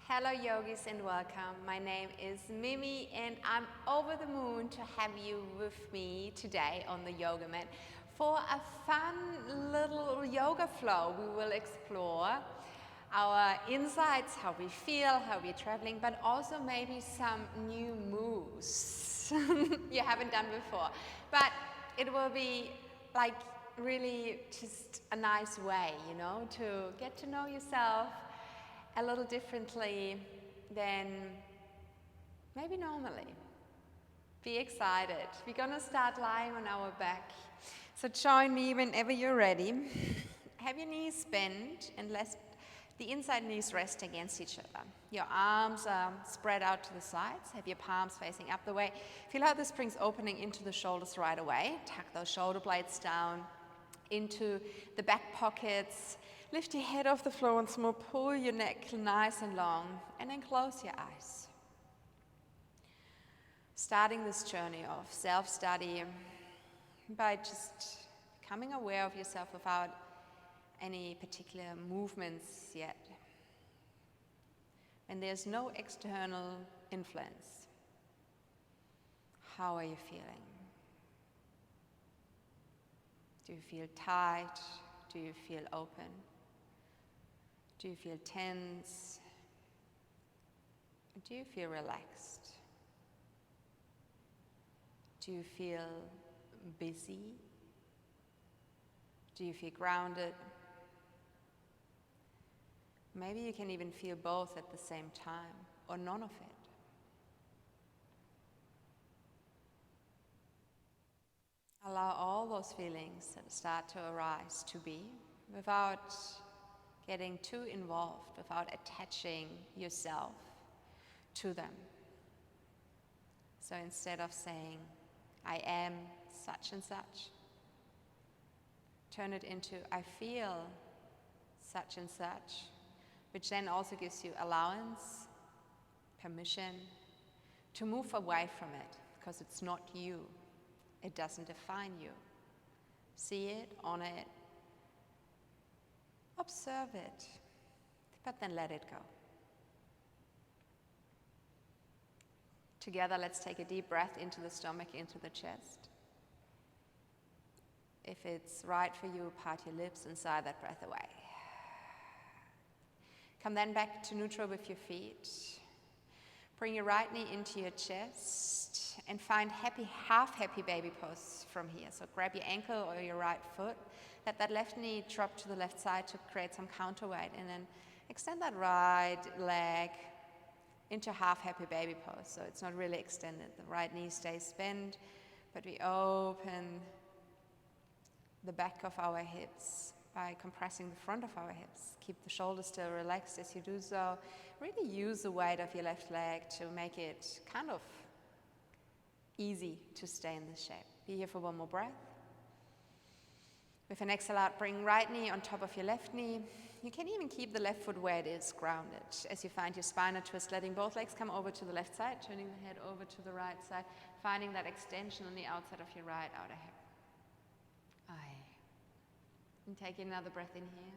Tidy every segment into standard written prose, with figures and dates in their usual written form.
Hello yogis and welcome. My name is Mimi and I'm over the moon to have you with me today on the yoga mat for a fun little yoga flow. We will explore our insights, how we feel, how we're traveling, but also maybe some new moves you haven't done before. But it will be like really just a nice way, to get to know yourself a little differently than maybe normally. Be excited. We're gonna start lying on our back. So join me whenever you're ready. Have your knees bent and let the inside knees rest against each other. Your arms are spread out to the sides. Have your palms facing up the way. Feel how this brings opening into the shoulders right away. Tuck those shoulder blades down into the back pockets. Lift your head off the floor once more, pull your neck nice and long, and then close your eyes. Starting this journey of self-study by just becoming aware of yourself without any particular movements yet. And there's no external influence. How are you feeling? Do you feel tight? Do you feel open? Do you feel tense? Do you feel relaxed? Do you feel busy? Do you feel grounded? Maybe you can even feel both at the same time, or none of it. Allow all those feelings that start to arise to be without getting too involved, without attaching yourself to them. So instead of saying, I am such and such, turn it into, I feel such and such, which then also gives you allowance, permission to move away from it, because it's not you. It doesn't define you. See it, honor it, observe it, but then let it go. Together, let's take a deep breath into the stomach, into the chest. If it's right for you, part your lips and sigh that breath away. Come then back to neutral with your feet. Bring your right knee into your chest and find half happy baby pose from here. So grab your ankle or your right foot. Let that left knee drop to the left side to create some counterweight, and then extend that right leg into half happy baby pose. So it's not really extended. The right knee stays bent, but we open the back of our hips by compressing the front of our hips. Keep the shoulders still relaxed as you do so. Really use the weight of your left leg to make it kind of easy to stay in this shape. Be here for one more breath. With an exhale out, bring right knee on top of your left knee. You can even keep the left foot where it is, grounded. As you find your spinal twist, letting both legs come over to the left side, turning the head over to the right side, finding that extension on the outside of your right outer hip. And take another breath in here.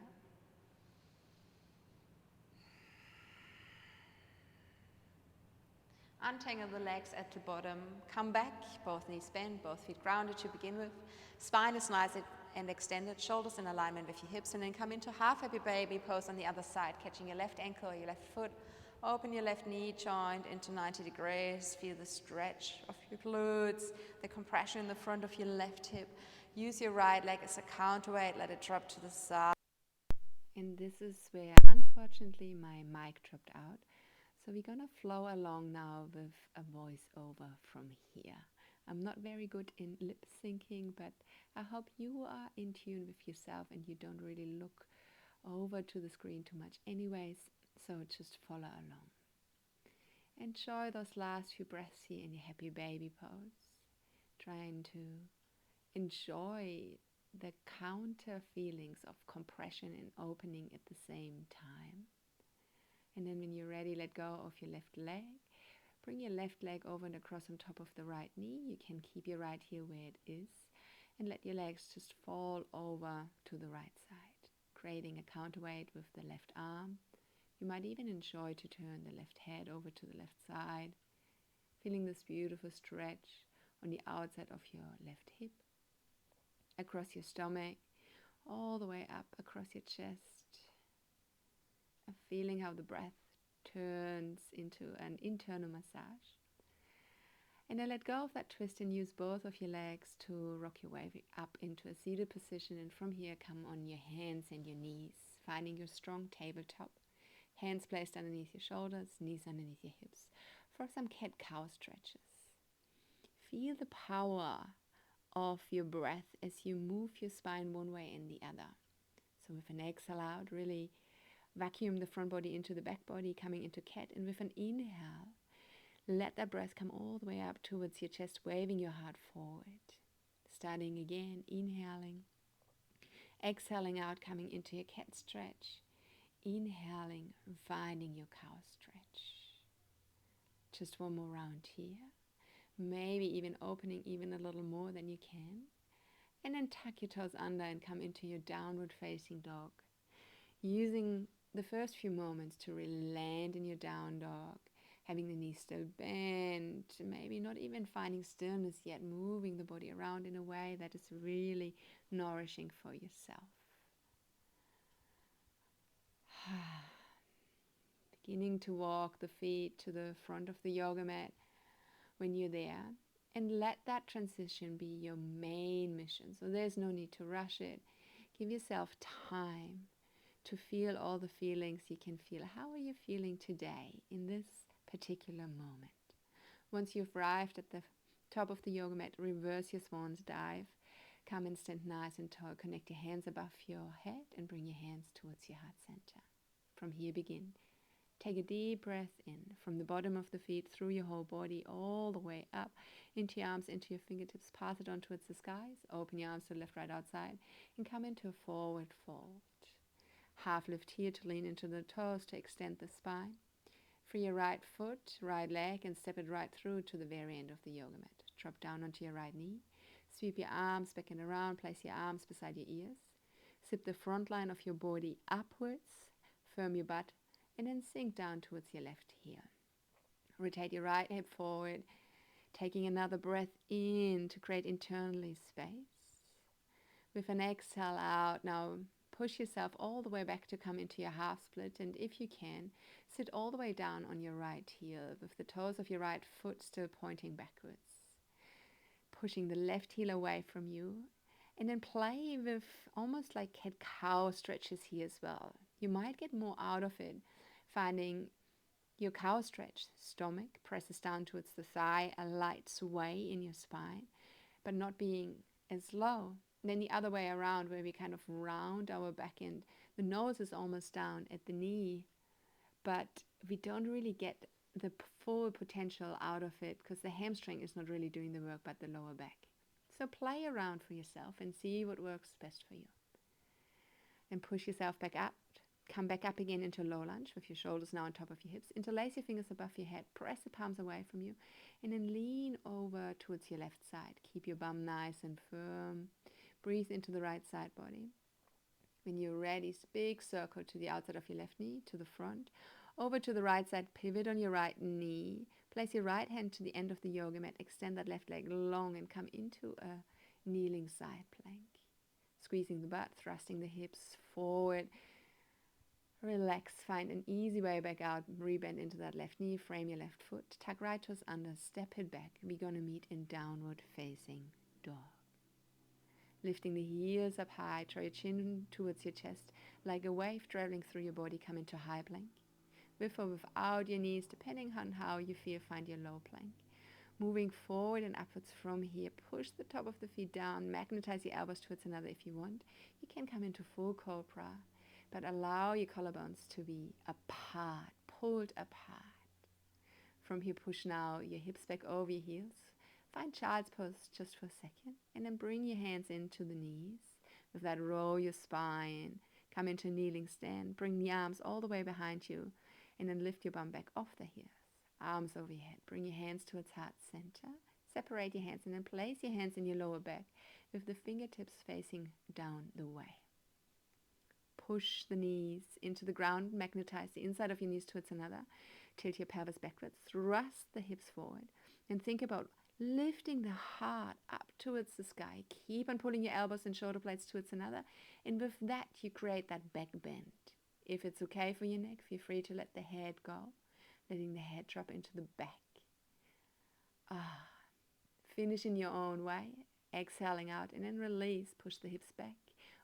Untangle the legs at the bottom. Come back, both knees bent, both feet grounded to begin with. Spine is nice and extended, shoulders in alignment with your hips, and then come into half happy baby pose on the other side, catching your left ankle or your left foot. Open your left knee joint into 90 degrees. Feel the stretch of your glutes, the compression in the front of your left hip. Use your right leg as a counterweight, let it drop to the side. And this is where, unfortunately, my mic dropped out. So we're gonna flow along now with a voiceover from here. I'm not very good in lip syncing, but I hope you are in tune with yourself and you don't really look over to the screen too much anyways, so just follow along. Enjoy those last few breaths here in your happy baby pose. Trying to enjoy the counter feelings of compression and opening at the same time. And then when you're ready, let go of your left leg. Bring your left leg over and across on top of the right knee. You can keep your right heel where it is. And let your legs just fall over to the right side, creating a counterweight with the left arm. You might even enjoy to turn the left head over to the left side, feeling this beautiful stretch on the outside of your left hip, across your stomach, all the way up across your chest, and feeling how the breath turns into an internal massage. And then let go of that twist and use both of your legs to rock your way up into a seated position. And from here, come on your hands and your knees, finding your strong tabletop. Hands placed underneath your shoulders, knees underneath your hips, for some cat-cow stretches. Feel the power of your breath as you move your spine one way and the other. So with an exhale out, really vacuum the front body into the back body, coming into cat. And with an inhale, let that breath come all the way up towards your chest, waving your heart forward. Starting again, inhaling, exhaling out, coming into your cat stretch. Inhaling, finding your cow stretch. Just one more round here. Maybe even opening even a little more than you can. And then tuck your toes under and come into your downward facing dog. Using the first few moments to really land in your down dog. Having the knees still bent, maybe not even finding stillness yet, moving the body around in a way that is really nourishing for yourself. Beginning to walk the feet to the front of the yoga mat when you're there, and let that transition be your main mission. So there's no need to rush it. Give yourself time to feel all the feelings you can feel. How are you feeling today in this particular moment? Once you've arrived at the top of the yoga mat, reverse your swan's dive. Come and stand nice and tall. Connect your hands above your head and bring your hands towards your heart center. From here, begin. Take a deep breath in from the bottom of the feet through your whole body, all the way up into your arms, into your fingertips. Pass it on towards the skies. Open your arms to the left, right, outside, and come into a forward fold. Half lift here to lean into the toes to extend the spine. Free your right foot, right leg, and step it right through to the very end of the yoga mat. Drop down onto your right knee. Sweep your arms back and around. Place your arms beside your ears. Zip the front line of your body upwards. Firm your butt. And then sink down towards your left heel. Rotate your right hip forward, taking another breath in to create internally space. With an exhale out, now push yourself all the way back to come into your half split. And if you can, sit all the way down on your right heel with the toes of your right foot still pointing backwards. Pushing the left heel away from you. And then play with almost like cat-cow stretches here as well. You might get more out of it. Finding your cow stretch, stomach presses down towards the thigh, a light sway in your spine, but not being as low. And then the other way around, where we kind of round our back end. The nose is almost down at the knee, but we don't really get the full potential out of it because the hamstring is not really doing the work, but the lower back. So play around for yourself and see what works best for you. And push yourself back up. Come back up again into low lunge with your shoulders now on top of your hips. Interlace your fingers above your head. Press the palms away from you. And then lean over towards your left side. Keep your bum nice and firm. Breathe into the right side body. When you're ready, big circle to the outside of your left knee, to the front. Over to the right side, pivot on your right knee. Place your right hand to the end of the yoga mat. Extend that left leg long and come into a kneeling side plank. Squeezing the butt, thrusting the hips forward. Relax, find an easy way back out, rebend into that left knee, frame your left foot, tuck right toes under, step it back. We're going to meet in downward facing dog. Lifting the heels up high, draw your chin towards your chest, like a wave traveling through your body, come into high plank. With or without your knees, depending on how you feel, find your low plank. Moving forward and upwards from here, push the top of the feet down, magnetize your elbows towards another if you want. You can come into full cobra. But allow your collarbones to be apart, pulled apart. From here, push now your hips back over your heels. Find child's pose just for a second. And then bring your hands into the knees. With that, roll your spine. Come into a kneeling stand. Bring the arms all the way behind you. And then lift your bum back off the heels. Arms over your head. Bring your hands towards heart center. Separate your hands and then place your hands in your lower back with the fingertips facing down the way. push the knees into the ground, magnetize the inside of your knees towards another, tilt your pelvis backwards, thrust the hips forward, and think about lifting the heart up towards the sky. Keep on pulling your elbows and shoulder blades towards another, and with that you create that back bend. If it's okay for your neck, feel free to let the head go, letting the head drop into the back. Finish in your own way, exhaling out, and then release. Push the hips back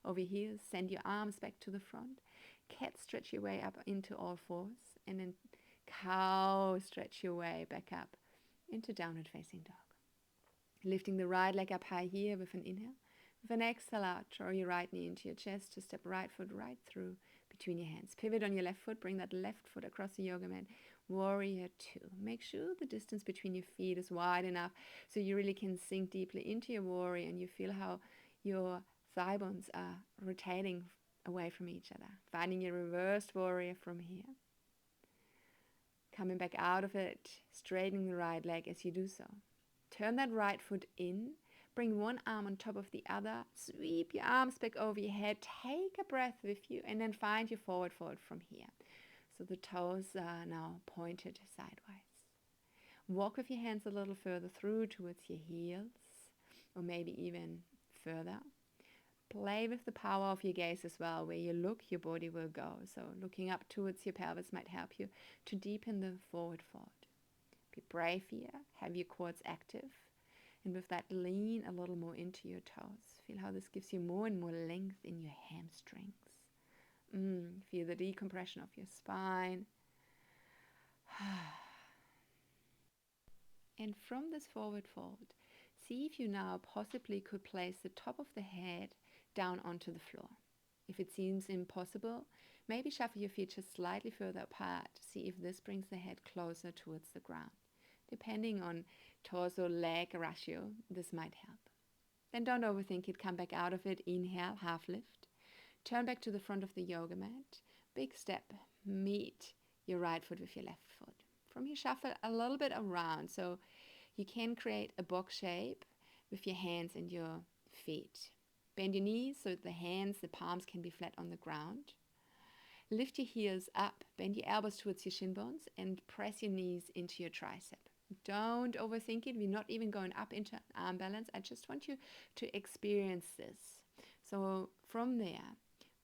over your heels, send your arms back to the front. Cat stretch your way up into all fours, and then cow stretch your way back up into downward facing dog. Lifting the right leg up high here with an inhale. With an exhale out, draw your right knee into your chest to step right foot right through between your hands. Pivot on your left foot, bring that left foot across the yoga mat. Warrior two. Make sure the distance between your feet is wide enough so you really can sink deeply into your warrior and you feel how your thigh bones are rotating away from each other. Finding your reversed warrior from here. Coming back out of it, straightening the right leg as you do so. Turn that right foot in. Bring one arm on top of the other. Sweep your arms back over your head. Take a breath with you and then find your forward fold from here. So the toes are now pointed sideways. Walk with your hands a little further through towards your heels, or maybe even further. Play with the power of your gaze as well. Where you look, your body will go. So looking up towards your pelvis might help you to deepen the forward fold. Be brave here. Have your quads active. And with that, lean a little more into your toes. Feel how this gives you more and more length in your hamstrings. Feel the decompression of your spine. And from this forward fold, see if you now possibly could place the top of the head down onto the floor. If it seems impossible, maybe shuffle your feet just slightly further apart to see if this brings the head closer towards the ground. Depending on torso-leg ratio, this might help. Then don't overthink it. Come back out of it. Inhale, half lift. Turn back to the front of the yoga mat. Big step. Meet your right foot with your left foot. From here, shuffle a little bit around so you can create a box shape with your hands and your feet. Bend your knees so the hands, the palms can be flat on the ground. Lift your heels up. Bend your elbows towards your shin bones and press your knees into your tricep. Don't overthink it. We're not even going up into an arm balance. I just want you to experience this. So from there,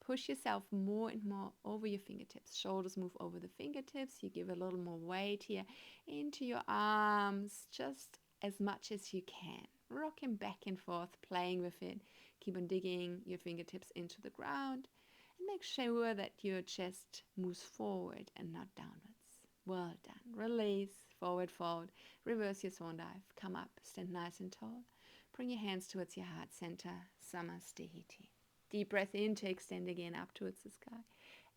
push yourself more and more over your fingertips. Shoulders move over the fingertips. You give a little more weight here into your arms, just as much as you can. Rocking back and forth, playing with it. Keep on digging your fingertips into the ground. And make sure that your chest moves forward and not downwards. Well done. Release. Forward fold, reverse your swan dive, come up, stand nice and tall. Bring your hands towards your heart center, Samastihiti. Deep breath in to extend again up towards the sky.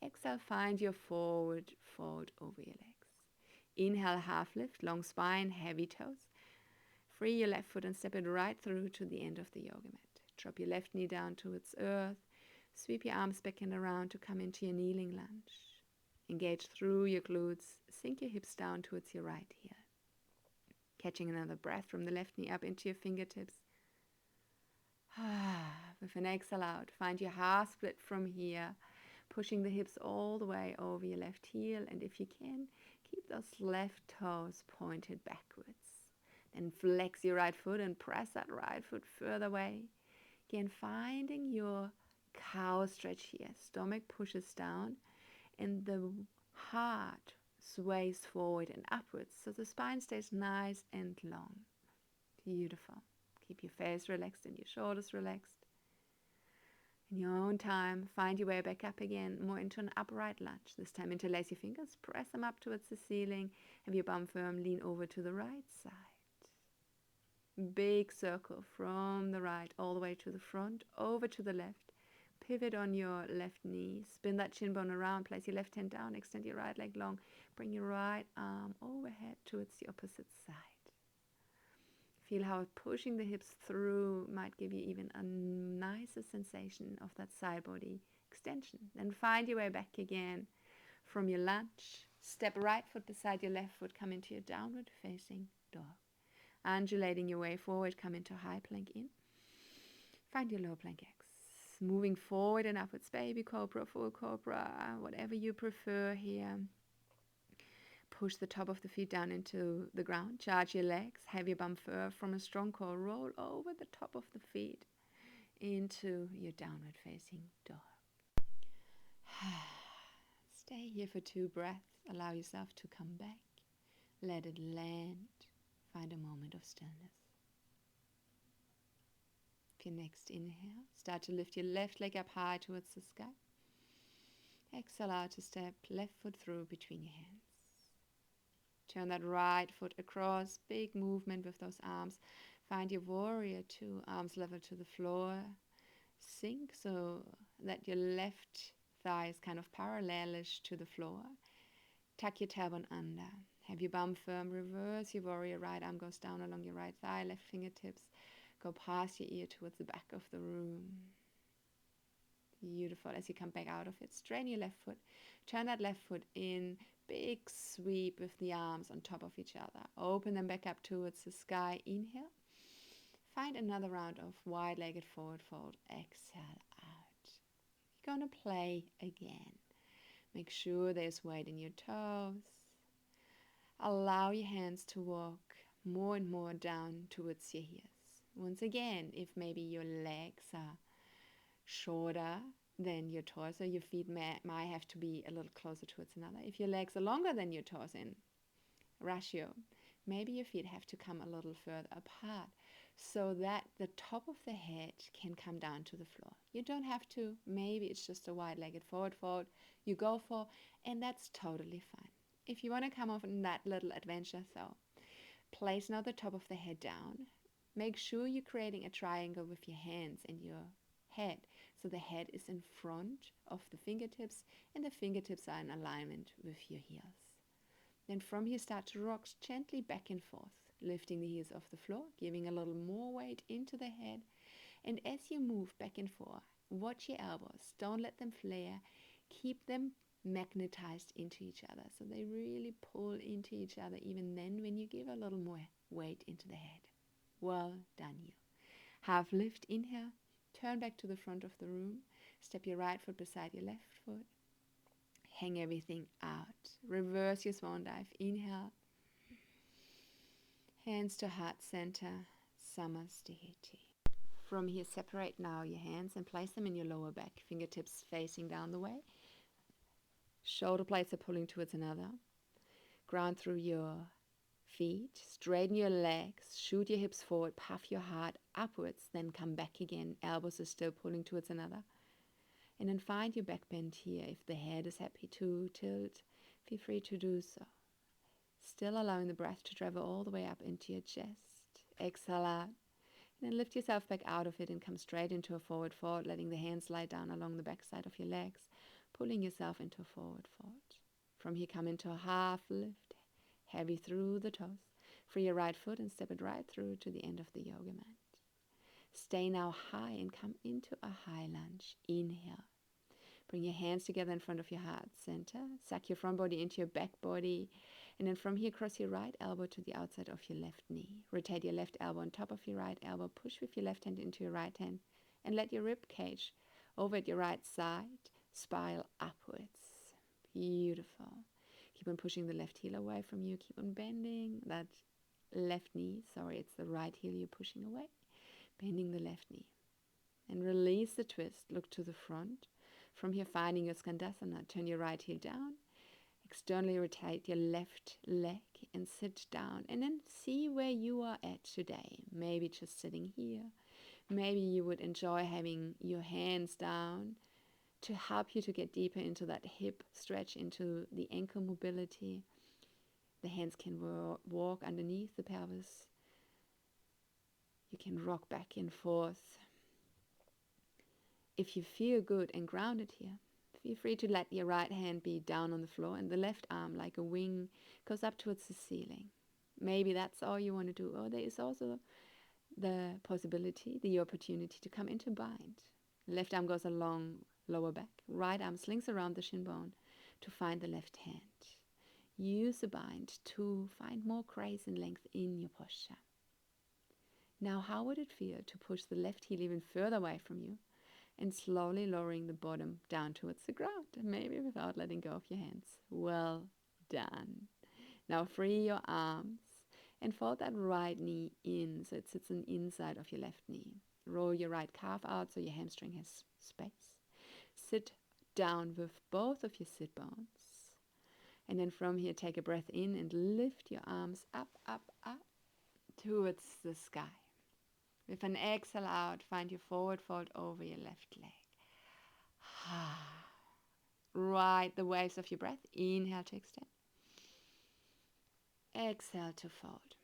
Exhale, find your forward fold over your legs. Inhale, half lift, long spine, heavy toes. Free your left foot and step it right through to the end of the yoga mat. Drop your left knee down towards earth. Sweep your arms back and around to come into your kneeling lunge. Engage through your glutes. Sink your hips down towards your right heel. Catching another breath from the left knee up into your fingertips. With an exhale out, find your half split from here. Pushing the hips all the way over your left heel. And if you can, keep those left toes pointed backwards. Then flex your right foot and press that right foot further away. Again, finding your cow stretch here. Stomach pushes down. And the heart sways forward and upwards, so the spine stays nice and long. Beautiful. Keep your face relaxed and your shoulders relaxed. In your own time, find your way back up again, more into an upright lunge. This time interlace your fingers, press them up towards the ceiling, have your bum firm, lean over to the right side. Big circle from the right all the way to the front, over to the left. Pivot on your left knee, spin that shin bone around, place your left hand down, extend your right leg long, bring your right arm overhead towards the opposite side. Feel how pushing the hips through might give you even a nicer sensation of that side body extension. Then find your way back again from your lunge. Step right foot beside your left foot, come into your downward facing dog. Undulating your way forward, come into high plank in. Find your low plank X. moving forward in upwards baby cobra, full cobra, whatever you prefer here. Push the top of the feet down into the ground. Charge your legs. Have your bum firm from a strong core. Roll over the top of the feet into your downward facing dog. Stay here for 2 breaths. Allow yourself to come back. Let it land. Find a moment of stillness. For your next inhale, start to lift your left leg up high towards the sky. Exhale out to step left foot through between your hands. Turn that right foot across. Big movement with those arms. Find your warrior 2, arms level to the floor. Sink so that your left thigh is kind of parallelish to the floor. Tuck your tailbone under. Have your bum firm. Reverse your warrior. Right arm goes down along your right thigh. Left fingertips go past your ear towards the back of the room. Beautiful. As you come back out of it, straighten your left foot. Turn that left foot in. Big sweep with the arms on top of each other. Open them back up towards the sky. Inhale. Find another round of wide-legged forward fold. Exhale out. You're going to play again. Make sure there's weight in your toes. Allow your hands to walk more and more down towards your heels. Once again, if maybe your legs are shorter than your torso, your feet might have to be a little closer towards another. If your legs are longer than your torso in ratio, maybe your feet have to come a little further apart so that the top of the head can come down to the floor. You don't have to. Maybe it's just a wide-legged forward fold you go for, and that's totally fine. If you want to come off on that little adventure, so place now the top of the head down. Make sure you're creating a triangle with your hands and your head. So the head is in front of the fingertips and the fingertips are in alignment with your heels. Then from here start to rock gently back and forth, lifting the heels off the floor, giving a little more weight into the head. And as you move back and forth, watch your elbows. Don't let them flare. Keep them magnetized into each other. So they really pull into each other even then when you give a little more weight into the head. Well done you. Half lift, inhale. Turn back to the front of the room. Step your right foot beside your left foot. Hang everything out. Reverse your swan dive. Inhale. Hands to heart center. Samasthiti. From here, separate now your hands and place them in your lower back. Fingertips facing down the way. Shoulder blades are pulling towards another. Ground through your feet, straighten your legs, shoot your hips forward, puff your heart upwards, then come back again. Elbows are still pulling towards another. And then find your back bend here. If the head is happy to tilt, feel free to do so. Still allowing the breath to travel all the way up into your chest. Exhale out. And then lift yourself back out of it and come straight into a forward fold, letting the hands lie down along the back side of your legs, pulling yourself into a forward fold. From here, come into a half lift. Heavy through the toes. Free your right foot and step it right through to the end of the yoga mat. Stay now high and come into a high lunge. Inhale. Bring your hands together in front of your heart center. Suck your front body into your back body. And then from here, cross your right elbow to the outside of your left knee. Rotate your left elbow on top of your right elbow. Push with your left hand into your right hand. And let your rib cage over at your right side spiral upwards. Beautiful. Keep on pushing the left heel away from you. Keep on bending that left knee. Sorry, it's the right heel you're pushing away. Bending the left knee. And release the twist. Look to the front. From here, finding your skandasana. Turn your right heel down. Externally rotate your left leg and sit down. And then see where you are at today. Maybe just sitting here. Maybe you would enjoy having your hands down to help you to get deeper into that hip stretch, into the ankle mobility. The hands can walk underneath the pelvis. You can rock back and forth. If you feel good and grounded here, feel free to let your right hand be down on the floor and the left arm, like a wing, goes up towards the ceiling. Maybe that's all you want to do. Or there is also the possibility, the opportunity to come into bind. Left arm goes along lower back. Right arm slings around the shin bone to find the left hand. Use the bind to find more grace and length in your posture. Now, how would it feel to push the left heel even further away from you and slowly lowering the bottom down towards the ground, maybe without letting go of your hands. Well done. Now free your arms and fold that right knee in so it sits on the inside of your left knee. Roll your right calf out so your hamstring has space. Sit down with both of your sit bones. And then from here, take a breath in and lift your arms up, up, up towards the sky. With an exhale out, find your forward fold over your left leg. Ride the waves of your breath. Inhale to extend. Exhale to fold.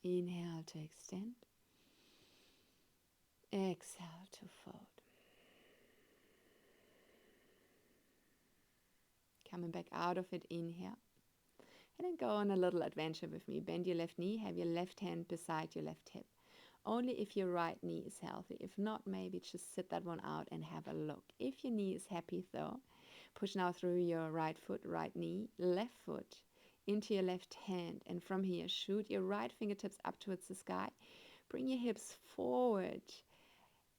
Inhale to extend. Exhale to fold. Coming back out of it, inhale. And then go on a little adventure with me. Bend your left knee, have your left hand beside your left hip. Only if your right knee is healthy. If not, maybe just sit that one out and have a look. If your knee is happy though, push now through your right foot, right knee, left foot into your left hand. And from here, shoot your right fingertips up towards the sky. Bring your hips forward,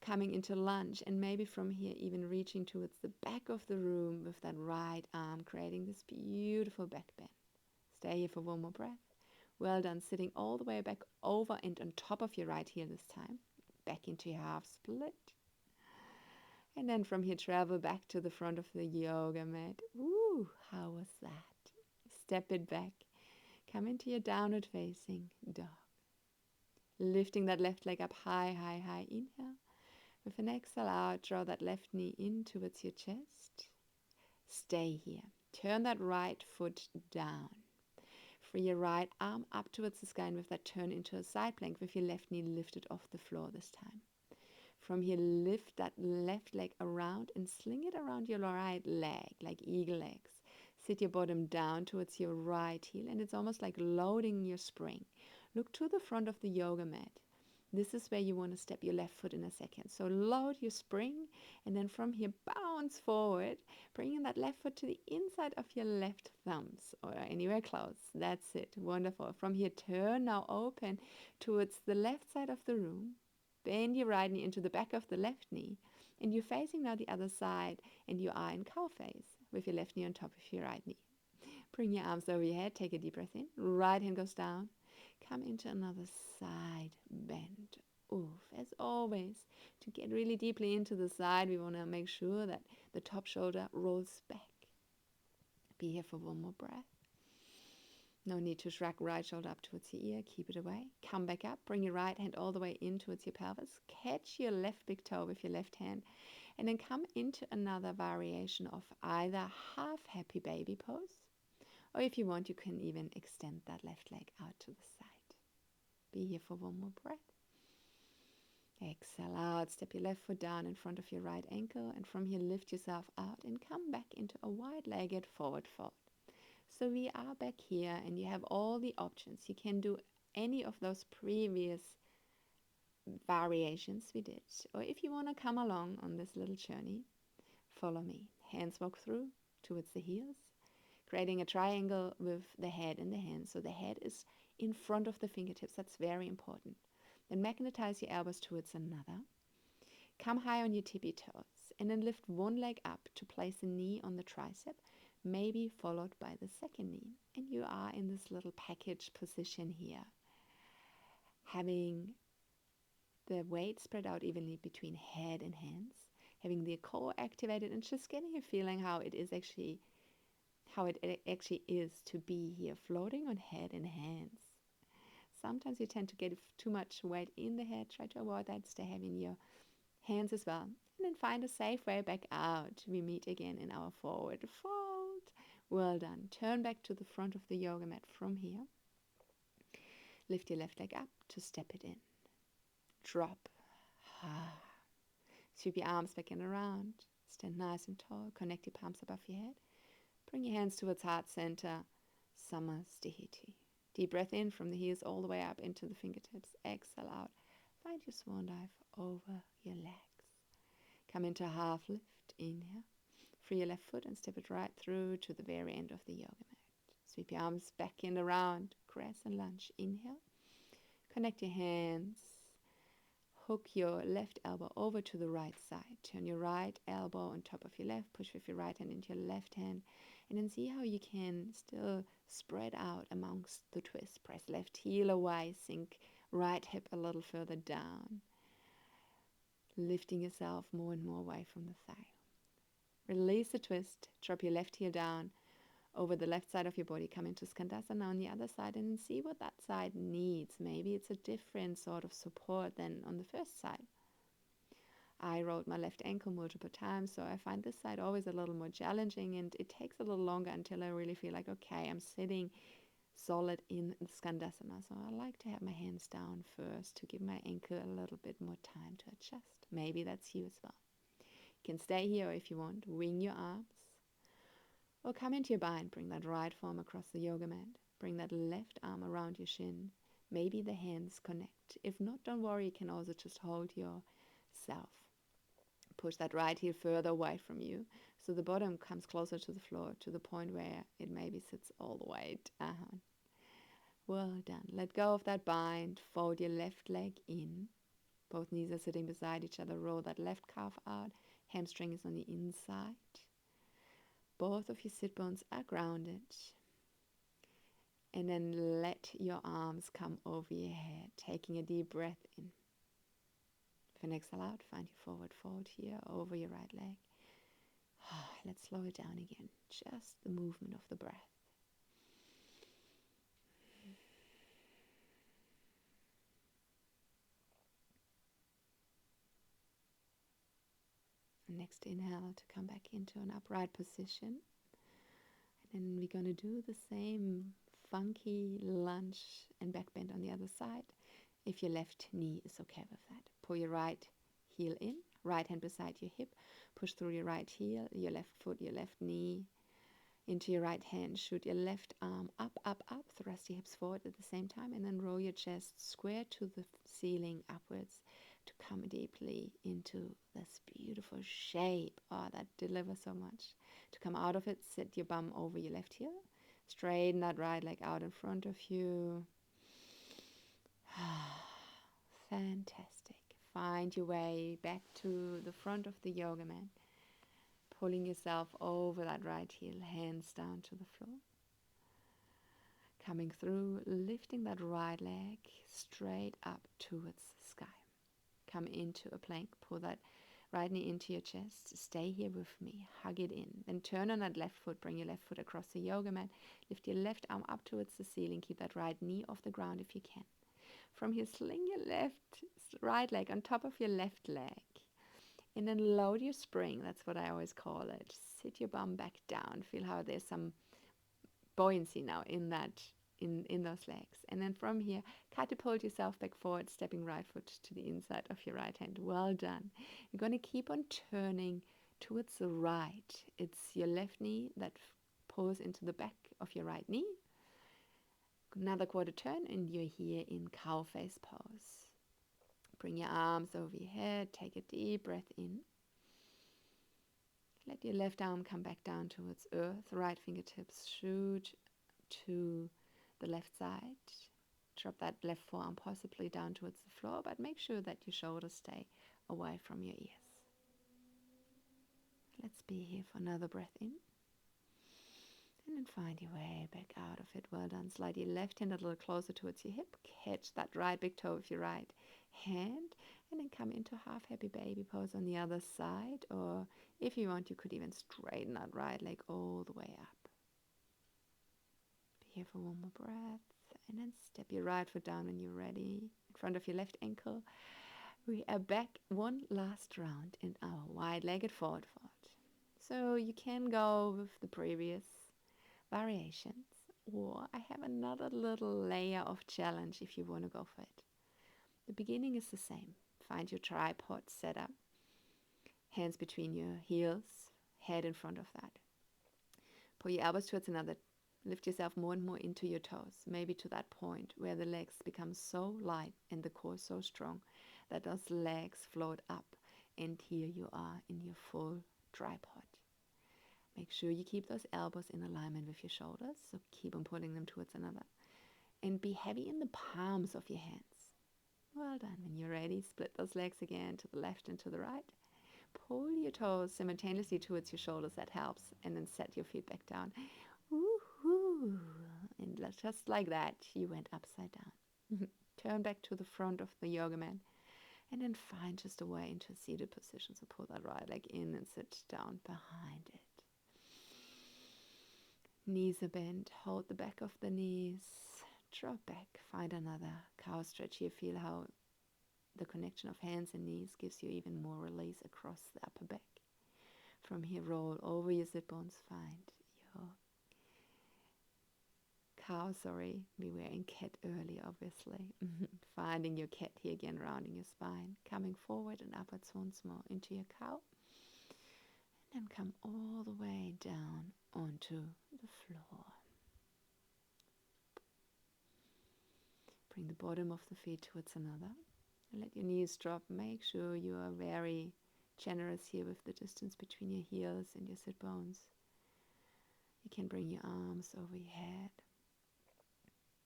coming into lunge. And maybe from here, even reaching towards the back of the room with that right arm, creating this beautiful back bend. Stay here for one more breath. Well done, sitting all the way back over and on top of your right heel this time. Back into your half split. And then from here, travel back to the front of the yoga mat. Ooh, how was that? Step it back. Come into your downward facing dog. Lifting that left leg up high, high, high. Inhale. With an exhale out, draw that left knee in towards your chest. Stay here. Turn that right foot down. Free your right arm up towards the sky, and with that turn into a side plank with your left knee lifted off the floor this time. From here, lift that left leg around and sling it around your right leg like eagle legs. Sit your bottom down towards your right heel, and it's almost like loading your spring. Look to the front of the yoga mat. This is where you want to step your left foot in a second. So load your spring, and then from here, bounce forward, bringing that left foot to the inside of your left thumbs or anywhere close. That's it. Wonderful. From here, turn now open towards the left side of the room. Bend your right knee into the back of the left knee, and you're facing now the other side, and you are in cow face with your left knee on top of your right knee. Bring your arms over your head. Take a deep breath in. Right hand goes down. Come into another side bend. Oof. As always, to get really deeply into the side, we want to make sure that the top shoulder rolls back. Be here for one more breath. No need to shrug right shoulder up towards your ear. Keep it away. Come back up. Bring your right hand all the way in towards your pelvis. Catch your left big toe with your left hand. And then come into another variation of either half happy baby pose, or if you want, you can even extend that left leg out to the side. Be here for one more breath. Exhale out. Step your left foot down in front of your right ankle. And from here, lift yourself out and come back into a wide-legged forward fold. So we are back here, and you have all the options. You can do any of those previous variations we did. Or if you want to come along on this little journey, follow me. Hands walk through towards the heels, creating a triangle with the head and the hands. So the head is in front of the fingertips. That's very important. Then magnetize your elbows towards another. Come high on your tippy toes, and then lift one leg up to place a knee on the tricep, maybe followed by the second knee. And you are in this little package position here, having the weight spread out evenly between head and hands, having the core activated, and just getting a feeling how it actually is to be here, floating on head and hands. Sometimes you tend to get too much weight in the head. Try to avoid that. Stay heavy in your hands as well. And then find a safe way back out. We meet again in our forward fold. Well done. Turn back to the front of the yoga mat from here. Lift your left leg up to step it in. Drop. Sweep your arms back and around. Stand nice and tall. Connect your palms above your head. Bring your hands towards heart center. Samastihiti. Deep breath in from the heels all the way up into the fingertips. Exhale out. Find your swan dive over your legs. Come into a half lift. Inhale. Free your left foot and step it right through to the very end of the yoga mat. Sweep your arms back and around. Crescent lunge. Inhale. Connect your hands. hook your left elbow over to the right side. Turn your right elbow on top of your left. Push with your right hand into your left hand. And then see how you can still spread out amongst the twists. Press left heel away. Sink right hip a little further down. Lifting yourself more and more away from the thigh. Release the twist. Drop your left heel down over the left side of your body. Come into skandasana on the other side and see what that side needs. Maybe it's a different sort of support than on the first side. I rolled my left ankle multiple times, so I find this side always a little more challenging, and it takes a little longer until I really feel like, okay, I'm sitting solid in skandasana. So I like to have my hands down first to give my ankle a little bit more time to adjust. Maybe that's you as well. You can stay here, or if you want, wing your arms. Or come into your bind. Bring that right forearm across the yoga mat. Bring that left arm around your shin. Maybe the hands connect. If not, don't worry. You can also just hold yourself. Push that right heel further away from you, so the bottom comes closer to the floor, to the point where it maybe sits all the way down. Well done. Let go of that bind. Fold your left leg in. Both knees are sitting beside each other. Roll that left calf out. Hamstring is on the inside. Both of your sit bones are grounded. And then let your arms come over your head, taking a deep breath in. With an exhale out, find your forward fold here over your right leg. Let's slow it down again. Just the movement of the breath. Next inhale to come back into an upright position. And then we're going to do the same funky lunge and back bend on the other side. If your left knee is okay with that. Pull your right heel in, right hand beside your hip. Push through your right heel, your left foot, your left knee into your right hand. Shoot your left arm up, up, up. Thrust your hips forward at the same time. And then roll your chest square to the ceiling upwards to come deeply into this beautiful shape. Oh, that delivers so much. To come out of it, sit your bum over your left heel. Straighten that right leg out in front of you. Fantastic. Find your way back to the front of the yoga mat. Pulling yourself over that right heel, hands down to the floor. Coming through, lifting that right leg straight up towards the sky. Come into a plank, pull that right knee into your chest. Stay here with me, hug it in. Then turn on that left foot, bring your left foot across the yoga mat. Lift your left arm up towards the ceiling. Keep that right knee off the ground if you can. From here, sling your right leg on top of your left leg. And then load your spring. That's what I always call it. Sit your bum back down. Feel how there's some buoyancy now in those legs. And then from here, catapult yourself back forward, stepping right foot to the inside of your right hand. Well done. You're going to keep on turning towards the right. It's your left knee that pulls into the back of your right knee. Another quarter turn, and you're here in cow face pose. Bring your arms over your head. Take a deep breath in. Let your left arm come back down towards earth. Right fingertips shoot to the left side. Drop that left forearm possibly down towards the floor, but make sure that your shoulders stay away from your ears. Let's be here for another breath in. And then find your way back out of it. Well done. Slide your left hand a little closer towards your hip. Catch that right big toe with your right hand. And then come into half happy baby pose on the other side. Or if you want, you could even straighten that right leg all the way up. Be here for one more breath. And then step your right foot down when you're ready. In front of your left ankle. We are back one last round in our wide-legged forward fold. So you can go with the previous variations, or I have another little layer of challenge if you want to go for it. The beginning is the same. Find your tripod set up, hands between your heels, head in front of that. Pull your elbows towards another. Lift yourself more and more into your toes, maybe to that point where the legs become so light and the core so strong that those legs float up, and here you are in your full tripod. Make sure you keep those elbows in alignment with your shoulders, so keep on pulling them towards another. And be heavy in the palms of your hands. Well done. When you're ready, split those legs again to the left and to the right. Pull your toes simultaneously towards your shoulders. That helps. And then set your feet back down. Woohoo! And just like that, you went upside down. Turn back to the front of the yoga mat. And then find just a way into a seated position. So pull that right leg in and sit down behind it. Knees are bent. Hold the back of the knees. Drop back. Find another cow stretch here. Feel how the connection of hands and knees gives you even more release across the upper back. From here, roll over your sit bones. Find your cow, we were in cat earlier, obviously. Finding your cat here again, rounding your spine. Coming forward and upwards once more into your cow. And then come all the way down onto the floor. Bring the bottom of the feet towards another. And let your knees drop. Make sure you are very generous here with the distance between your heels and your sit bones. You can bring your arms over your head.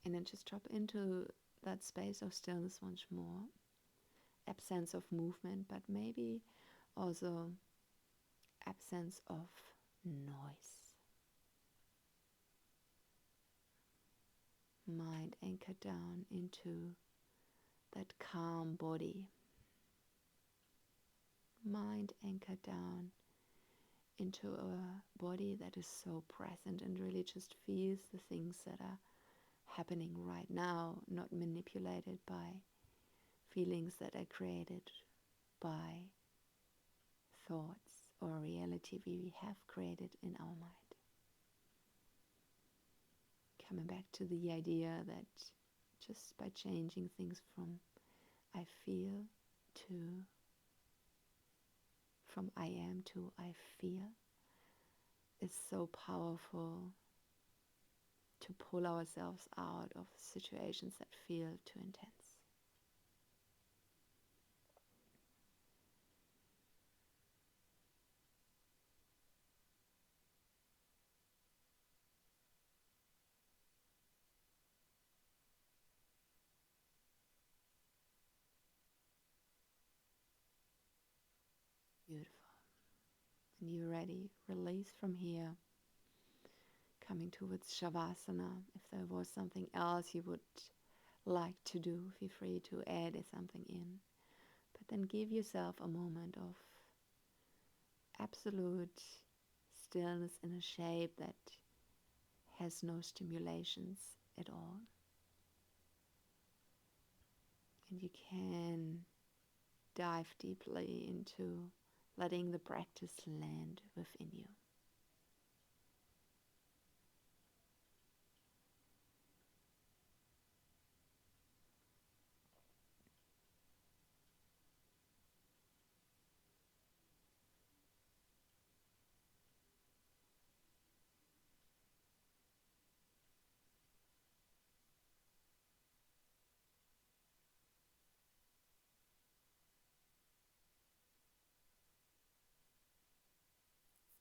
And then just drop into that space of stillness once more. Absence of movement, but maybe also absence of noise. Mind anchored down into that calm body. Mind anchored down into a body that is so present and really just feels the things that are happening right now, not manipulated by feelings that are created by thoughts or reality we have created in our mind. Coming back to the idea that just by changing things from I feel to from I am to I feel is so powerful to pull ourselves out of situations that feel too intense. Beautiful. And you're ready. Release from here. Coming towards shavasana. If there was something else you would like to do, feel free to add something in. But then give yourself a moment of absolute stillness in a shape that has no stimulations at all. And you can dive deeply into letting the practice land within you.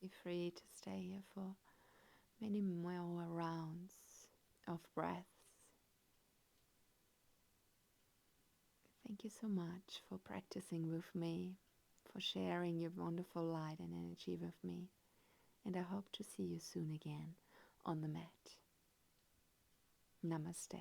Be free to stay here for many more rounds of breaths. Thank you so much for practicing with me, for sharing your wonderful light and energy with me. And I hope to see you soon again on the mat. Namaste.